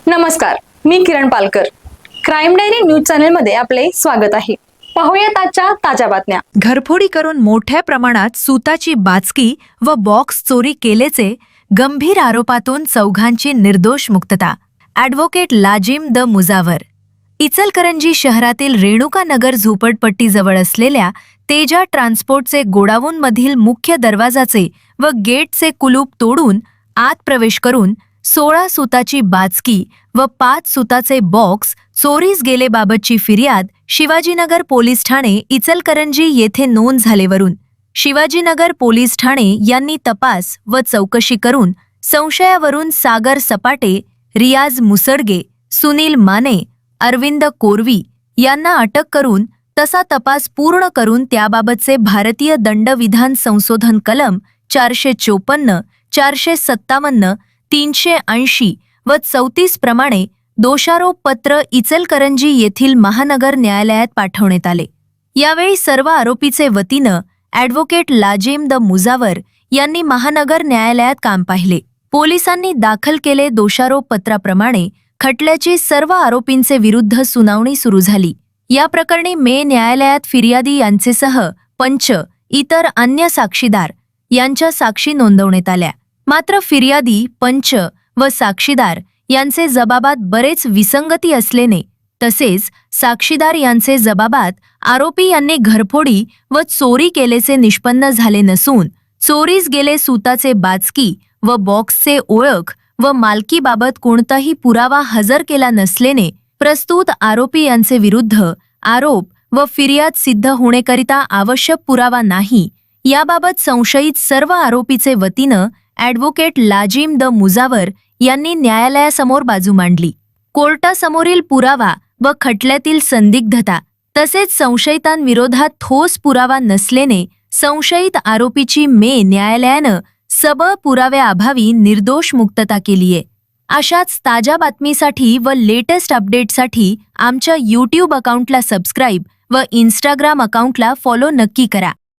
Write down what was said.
नमस्कार, मी Kiran Palkar. Crime diary news channel मध्ये आपले स्वागत आहे. पाहूयात आजच्या ताज्या बातम्या. घरफोडी करून मोठ्या प्रमाणात सुताची बाचकी व बॉक्स चोरी केल्याचे गंभीर आरोपातून चौघांची निर्दोष मुक्तता. ॲडव्होकेट लाजिम द मुजावर. इचलकरंजी शहरातील रेणुकानगर झोपडपट्टीजवळ असलेल्या तेजा ट्रान्सपोर्टचे गोडाऊनमधील मुख्य दरवाजाचे व गेटचे कुलूप तोडून आत प्रवेश करून 16 सुताची बाचकी व 5 सुताचे बॉक्स चोरीस गेलेबाबतची फिर्याद शिवाजीनगर पोलीस ठाणे इचलकरंजी येथे नोंद झालेवरून शिवाजीनगर पोलीस ठाणे यांनी तपास व चौकशी करून संशयावरून सागर सपाटे, रियाज मुसडगे, सुनील माने, अरविंद कोरवी यांना अटक करून तसा तपास पूर्ण करून त्याबाबतचे भारतीय दंडविधान संशोधन कलम 454, 457, 380 व 34 प्रमाणे दोषारोप पत्र इचलकरंजी येथील महानगर न्यायालयात पाठवण्यात आले. यावेळी सर्व आरोपीचे वतीनं ॲडव्होकेट लाजिम द मुजावर यांनी महानगर न्यायालयात काम पाहिले. पोलिसांनी दाखल केले दोषारोप पत्राप्रमाणे खटल्याची सर्व आरोपींचे विरुद्ध सुनावणी सुरू झाली. या प्रकरणी न्यायालयात फिर्यादी यांचेसह पंच, इतर अन्य साक्षीदार यांच्या साक्षी नोंदवण्यात आल्या. मात्र फिर्यादी, पंच व साक्षीदार यांचे जबाबात बरेच विसंगती असल्याने तसेच साक्षीदार यांचे जबाबात आरोपी यांनी घरफोडी व चोरी केल्याचे निष्पन्न झाले नसून चोरीस गेले सुताचे बाचकी व बॉक्सचे ओळख व मालकीबाबत कोणताही पुरावा हजर केला नसल्याने प्रस्तुत आरोपी यांचे विरुद्ध आरोप व फिर्याद सिद्ध होण्याकरिता आवश्यक पुरावा नाही. याबाबत संशयित सर्व आरोपीचे वतीनं ॲडव्होकेट लाजिम द मुजावर यांनी न्यायालयासमोर बाजू मांडली. कोर्टासमोरील पुरावा व खटल्यातील संदिग्धता तसेच संशयितांविरोधात ठोस पुरावा नसल्याने संशयित आरोपीची न्यायालयानं सबळ पुराव्याअभावी निर्दोष मुक्तता केलीये. अशाच ताज्या बातमीसाठी व लेटेस्ट अपडेटसाठी आमच्या यूट्यूब अकाउंटला सबस्क्राईब व इंस्टाग्राम अकाउंटला फॉलो नक्की करा.